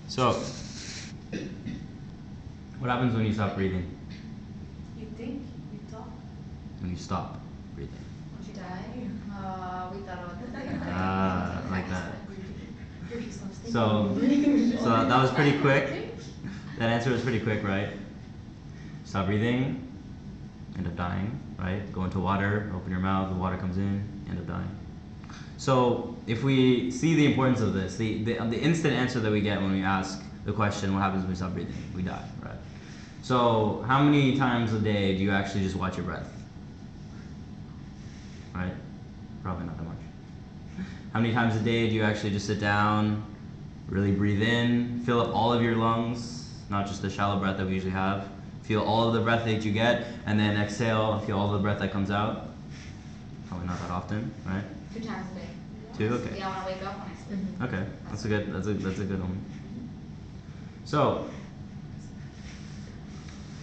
So, what happens when you stop breathing? You think, you talk. When you stop breathing? Once you die, we thought Like that. So that was pretty quick. That answer was pretty quick, right? Stop breathing, end up dying, right? Go into water, open your mouth, the water comes in, end up dying. So if we see the importance of this, the instant answer that we get when we ask the question, what happens when we stop breathing? We die, right? So how many times a day do you actually just watch your breath? Right? Probably not that much. How many times a day do you actually just sit down, really breathe in, fill up all of your lungs, not just the shallow breath that we usually have, feel all of the breath that you get, and then exhale and feel all the breath that comes out? Probably not that often, right? 2 times a day. 2? Okay. Yeah, I want to wake up when I sleep. Okay, that's a good one. So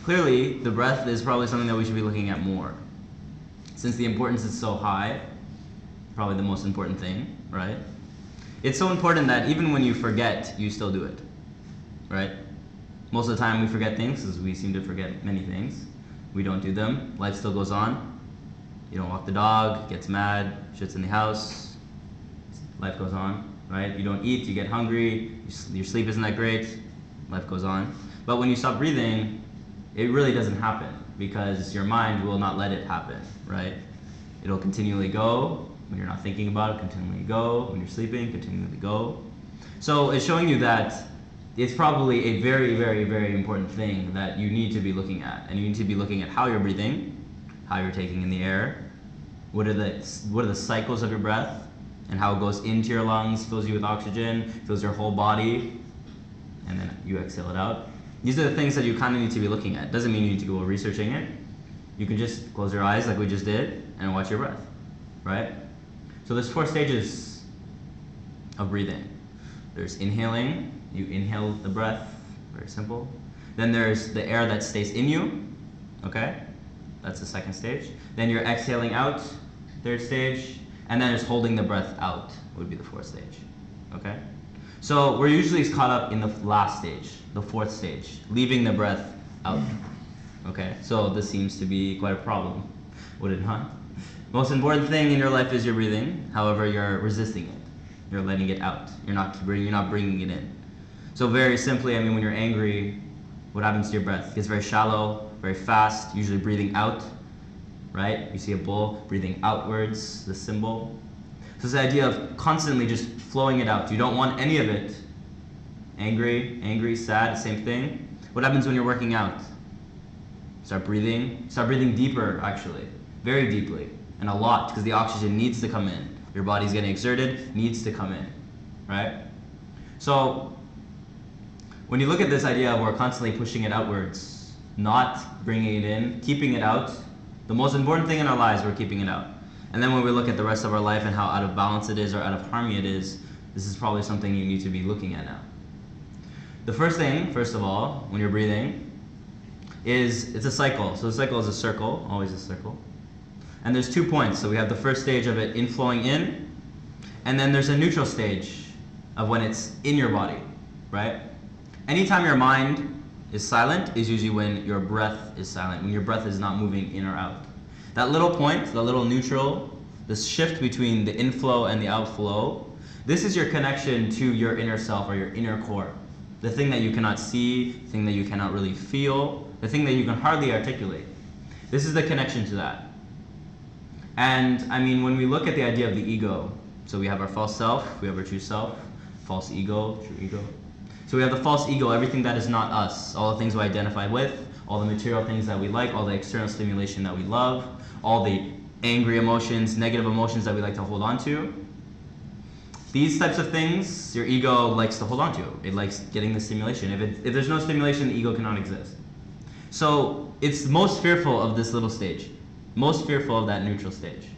clearly, the breath is probably something that we should be looking at more. Since the importance is so high, probably the most important thing, right? It's so important that even when you forget, you still do it, right? Most of the time we forget things because we seem to forget many things. We don't do them, life still goes on. You don't walk the dog, gets mad, shits in the house, life goes on, right? You don't eat, you get hungry, your sleep isn't that great, life goes on. But when you stop breathing, it really doesn't happen because your mind will not let it happen, right? It'll continually go when you're not thinking about it, continually go when you're sleeping, continually go. So it's showing you that it's probably a very, very, very important thing that you need to be looking at. And you need to be looking at how you're breathing, how you're taking in the air, what are the cycles of your breath, and how it goes into your lungs, fills you with oxygen, fills your whole body, and then you exhale it out. These are the things that you kind of need to be looking at. Doesn't mean you need to go researching it. You can just close your eyes like we just did and watch your breath, right? So there's 4 stages of breathing. There's inhaling, you inhale the breath, very simple. Then there's the air that stays in you, okay? That's the 2nd stage. Then you're exhaling out, 3rd stage. And then there's holding the breath out, would be the 4th stage, okay? So we're usually caught up in the last stage, the 4th stage, leaving the breath out, okay? So this seems to be quite a problem, would it not? Most important thing in your life is your breathing. However, you're resisting it. You're letting it out. You're not bringing it in. So very simply, I mean, when you're angry, what happens to your breath? It gets very shallow, very fast, usually breathing out, right? You see a bull breathing outwards, the symbol. So it's the idea of constantly just flowing it out. You don't want any of it. Angry, sad, same thing. What happens when you're working out? Start breathing deeper, actually, very deeply. And a lot, because the oxygen needs to come in. Your body's getting exerted, needs to come in, right? So when you look at this idea of we're constantly pushing it outwards, not bringing it in, keeping it out, the most important thing in our lives, we're keeping it out. And then when we look at the rest of our life and how out of balance it is or out of harmony it is, this is probably something you need to be looking at now. The first thing, first of all, when you're breathing, is it's a cycle. So the cycle is a circle, always a circle. And there's 2 points. So we have the first stage of it inflowing in, and then there's a neutral stage of when it's in your body, right? Anytime your mind is silent is usually when your breath is silent, when your breath is not moving in or out. That little point, the little neutral, the shift between the inflow and the outflow, this is your connection to your inner self or your inner core. The thing that you cannot see, the thing that you cannot really feel, the thing that you can hardly articulate. This is the connection to that. And I mean, when we look at the idea of the ego, so we have our false self, we have our true self, false ego, true ego. So we have the false ego, everything that is not us, all the things we identify with, all the material things that we like, all the external stimulation that we love, all the angry emotions, negative emotions that we like to hold on to. These types of things, your ego likes to hold on to. It likes getting the stimulation. If there's no stimulation, the ego cannot exist. So it's most fearful of this little stage, most fearful of that neutral stage.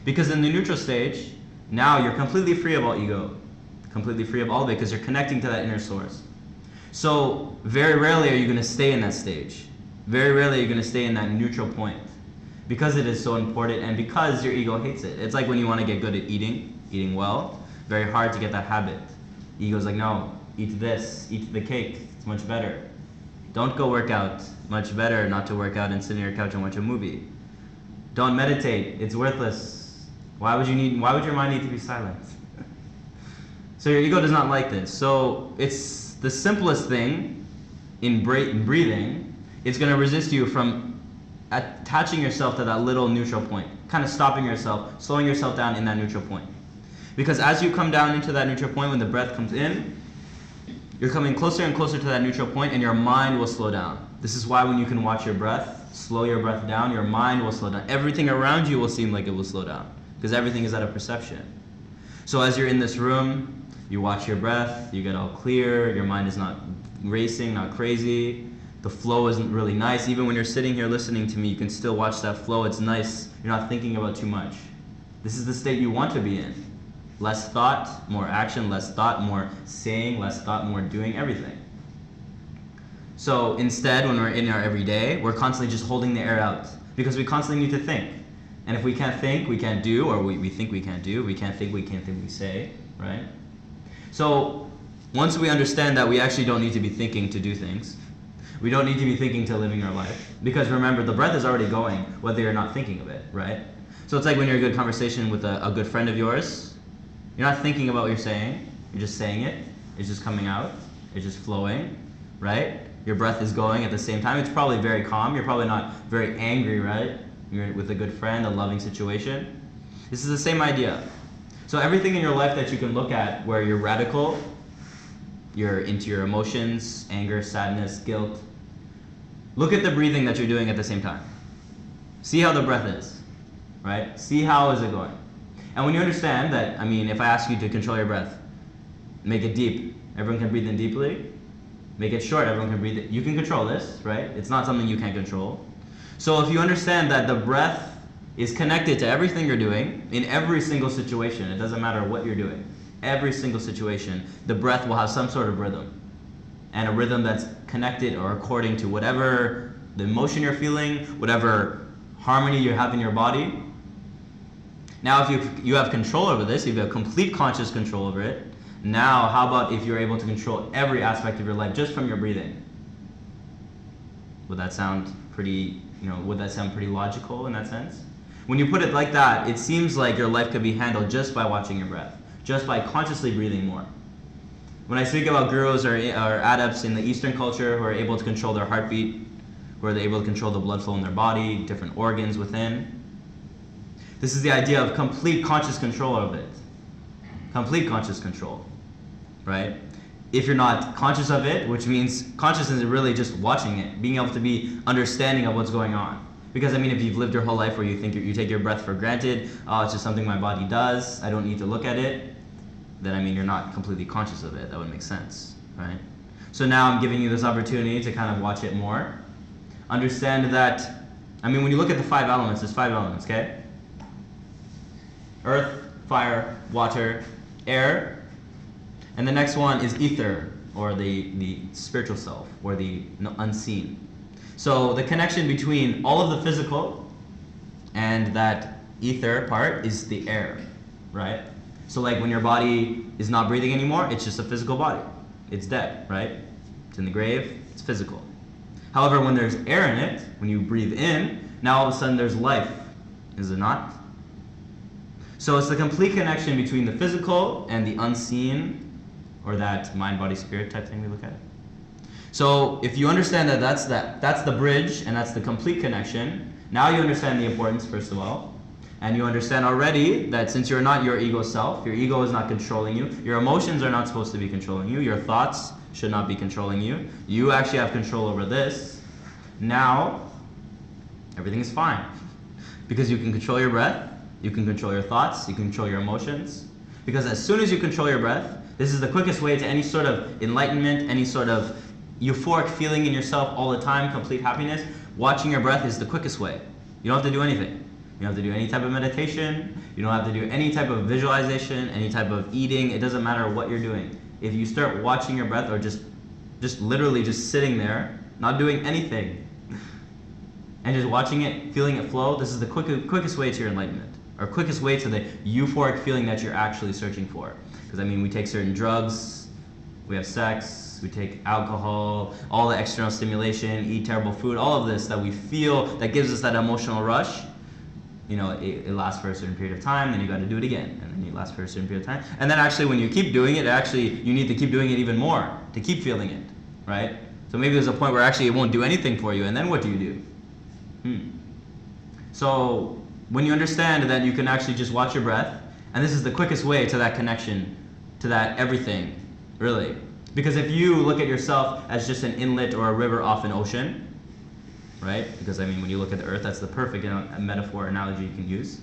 Because in the neutral stage, now you're completely free of all ego, completely free of all of it because you're connecting to that inner source. So very rarely are you going to stay in that stage. Very rarely are you going to stay in that neutral point because it is so important and because your ego hates it. It's like when you want to get good at eating well, very hard to get that habit. Ego's like, no, eat this, eat the cake, it's much better. Don't go work out, much better not to work out and sit on your couch and watch a movie. Don't meditate, it's worthless. Why would your mind need to be silent? So your ego does not like this. So it's the simplest thing in breathing. It's going to resist you from attaching yourself to that little neutral point, kind of stopping yourself, slowing yourself down in that neutral point. Because as you come down into that neutral point, when the breath comes in, you're coming closer and closer to that neutral point, and your mind will slow down. This is why when you can watch your breath, slow your breath down, your mind will slow down. Everything around you will seem like it will slow down, because everything is at a perception. So as you're in this room, you watch your breath, you get all clear, your mind is not racing, not crazy. The flow isn't really nice. Even when you're sitting here listening to me, you can still watch that flow. It's nice. You're not thinking about too much. This is the state you want to be in. Less thought, more action, less thought, more saying, less thought, more doing, everything. So instead, when we're in our everyday, we're constantly just holding the air out because we constantly need to think. And if we can't think, we can't do, or we think we can't do. We can't think, we say, right? So once we understand that we actually don't need to be thinking to do things, we don't need to be thinking to living our life. Because remember, the breath is already going, whether you're not thinking of it, right? So it's like when you're in a good conversation with a good friend of yours, you're not thinking about what you're saying, you're just saying it, it's just coming out, it's just flowing, right? Your breath is going at the same time. It's probably very calm, you're probably not very angry, right? You're with a good friend, a loving situation. This is the same idea. So everything in your life that you can look at where you're radical, you're into your emotions, anger, sadness, guilt, look at the breathing that you're doing at the same time. See how the breath is, right? See how is it going. And when you understand that, if I ask you to control your breath, make it deep, everyone can breathe in deeply. Make it short, everyone can breathe in. You can control this, right? It's not something you can't control. So if you understand that the breath is connected to everything you're doing, in every single situation, it doesn't matter what you're doing, every single situation, the breath will have some sort of rhythm. And a rhythm that's connected or according to whatever the emotion you're feeling, whatever harmony you have in your body. Now if you have control over this, if you have complete conscious control over it, now how about if you're able to control every aspect of your life just from your breathing? Would that sound pretty logical in that sense? When you put it like that, it seems like your life could be handled just by watching your breath, just by consciously breathing more. When I speak about gurus or adepts in the Eastern culture who are able to control their heartbeat, who are able to control the blood flow in their body, different organs within, this is the idea of complete conscious control of it. Complete conscious control, right? If you're not conscious of it, which means consciousness is really just watching it, being able to be understanding of what's going on. Because if you've lived your whole life where you think you take your breath for granted, oh, it's just something my body does, I don't need to look at it, then you're not completely conscious of it. That would make sense, right? So now I'm giving you this opportunity to kind of watch it more. Understand that, when you look at the 5 elements, there's 5 elements, okay? Earth, fire, water, air, and the next one is ether, or the spiritual self, or the unseen. So the connection between all of the physical and that ether part is the air, right? So like when your body is not breathing anymore, it's just a physical body. It's dead, right? It's in the grave, it's physical. However, when there's air in it, when you breathe in, now all of a sudden there's life, is it not? So it's the complete connection between the physical and the unseen, or that mind, body, spirit type thing we look at. So if you understand that that's the bridge and that's the complete connection, now you understand the importance, first of all. And you understand already that since you're not your ego self, your ego is not controlling you, your emotions are not supposed to be controlling you, your thoughts should not be controlling you, you actually have control over this. Now, everything is fine. Because you can control your breath, you can control your thoughts, you can control your emotions. Because as soon as you control your breath, this is the quickest way to any sort of enlightenment, any sort of euphoric feeling in yourself all the time, complete happiness. Watching your breath is the quickest way. You don't have to do anything. You don't have to do any type of meditation. You don't have to do any type of visualization, any type of eating. It doesn't matter what you're doing. If you start watching your breath or just literally just sitting there, not doing anything, and just watching it, feeling it flow, this is the quickest way to your enlightenment, or quickest way to the euphoric feeling that you're actually searching for. Because we take certain drugs, We have sex, we take alcohol, all the external stimulation, eat terrible food, all of this that we feel that gives us that emotional rush. It lasts for a certain period of time, then you got to do it again, and then it lasts for a certain period of time. And then actually when you keep doing it, you need to keep doing it even more to keep feeling it, right? So maybe there's a point where actually it won't do anything for you, and then what do you do? So when you understand that you can actually just watch your breath, and this is the quickest way to that connection, to that everything, really. Because if you look at yourself as just an inlet or a river off an ocean, right? Because when you look at the earth, that's the perfect metaphor, analogy you can use.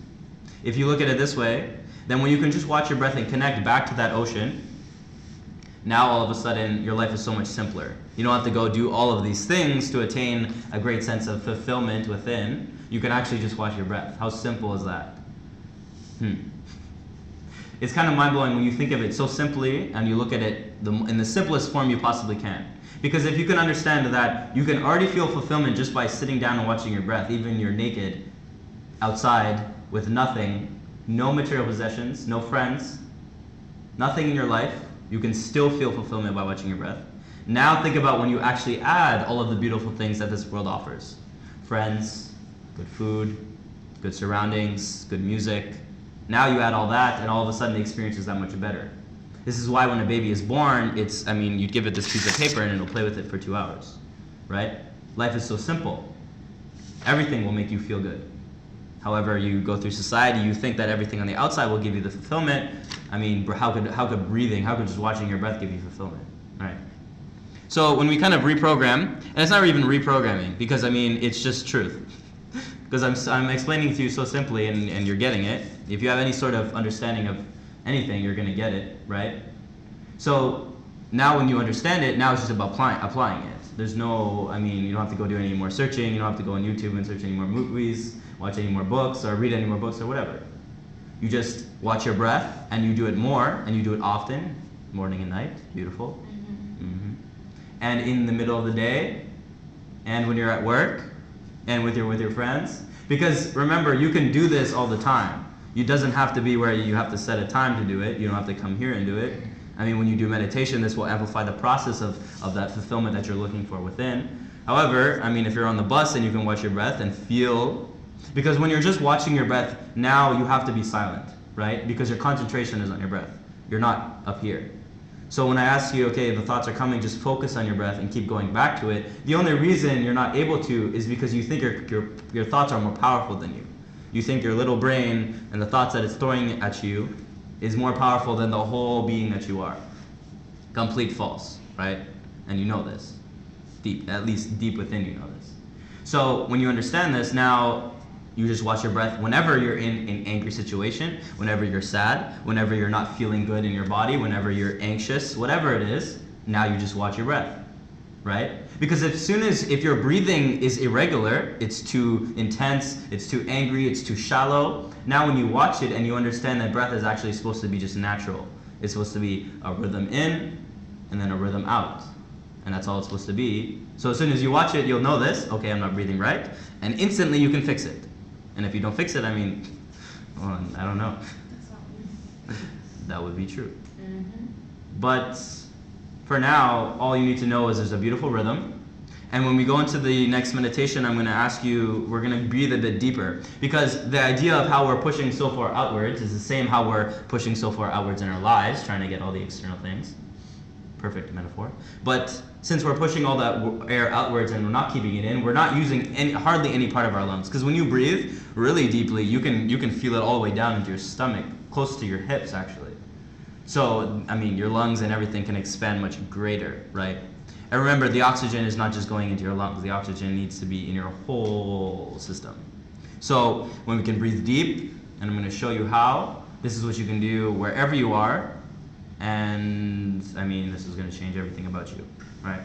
If you look at it this way, then when you can just watch your breath and connect back to that ocean, now all of a sudden your life is so much simpler. You don't have to go do all of these things to attain a great sense of fulfillment within. You can actually just watch your breath. How simple is that? It's kind of mind-blowing when you think of it so simply and you look at it in the simplest form you possibly can. Because if you can understand that you can already feel fulfillment just by sitting down and watching your breath, even you're naked, outside, with nothing, no material possessions, no friends, nothing in your life, you can still feel fulfillment by watching your breath. Now think about when you actually add all of the beautiful things that this world offers. Friends, good food, good surroundings, good music. Now you add all that, and all of a sudden the experience is that much better. This is why when a baby is born, you'd give it this piece of paper and it'll play with it for 2 hours, right? Life is so simple. Everything will make you feel good. However, you go through society, you think that everything on the outside will give you the fulfillment. How could breathing, how could just watching your breath give you fulfillment, right? So when we kind of reprogram, and it's not even reprogramming, because it's just truth. Because I'm explaining to you so simply and you're getting it. If you have any sort of understanding of anything, you're going to get it, right? So now when you understand it, now it's just about applying it. There's no, you don't have to go do any more searching, you don't have to go on YouTube and search any more movies, watch any more books, or read any more books, or whatever. You just watch your breath, and you do it more, and you do it often, morning and night, beautiful. And in the middle of the day, and when you're at work, and with your friends. Because remember, you can do this all the time. It doesn't have to be where you have to set a time to do it. You don't have to come here and do it. When you do meditation, this will amplify the process of that fulfillment that you're looking for within. However, if you're on the bus and you can watch your breath and feel, because when you're just watching your breath, now you have to be silent, right? Because your concentration is on your breath. You're not up here. So when I ask you, okay, the thoughts are coming, just focus on your breath and keep going back to it. The only reason you're not able to is because you think your thoughts are more powerful than you. You think your little brain and the thoughts that it's throwing at you is more powerful than the whole being that you are. Complete false, right? And you know this. At least deep within you know this. So when you understand this, now you just watch your breath whenever you're in an angry situation, whenever you're sad, whenever you're not feeling good in your body, whenever you're anxious, whatever it is, now you just watch your breath, right? Because if your breathing is irregular, it's too intense, it's too angry, it's too shallow, now when you watch it and you understand that breath is actually supposed to be just natural. It's supposed to be a rhythm in and then a rhythm out. And that's all it's supposed to be. So as soon as you watch it, you'll know this, okay, I'm not breathing right, and instantly you can fix it. And if you don't fix it, I don't know. That would be true. But for now, all you need to know is there's a beautiful rhythm. And when we go into the next meditation, I'm going to ask you, we're going to breathe a bit deeper. Because the idea of how we're pushing so far outwards is the same how we're pushing so far outwards in our lives, trying to get all the external things. Perfect metaphor. But since we're pushing all that air outwards and we're not keeping it in, we're not using hardly any part of our lungs. Because when you breathe really deeply, you can feel it all the way down into your stomach, close to your hips actually. So, your lungs and everything can expand much greater, right? And remember, the oxygen is not just going into your lungs. The oxygen needs to be in your whole system. So when we can breathe deep, and I'm going to show you how, this is what you can do wherever you are. And this is going to change everything about you, right?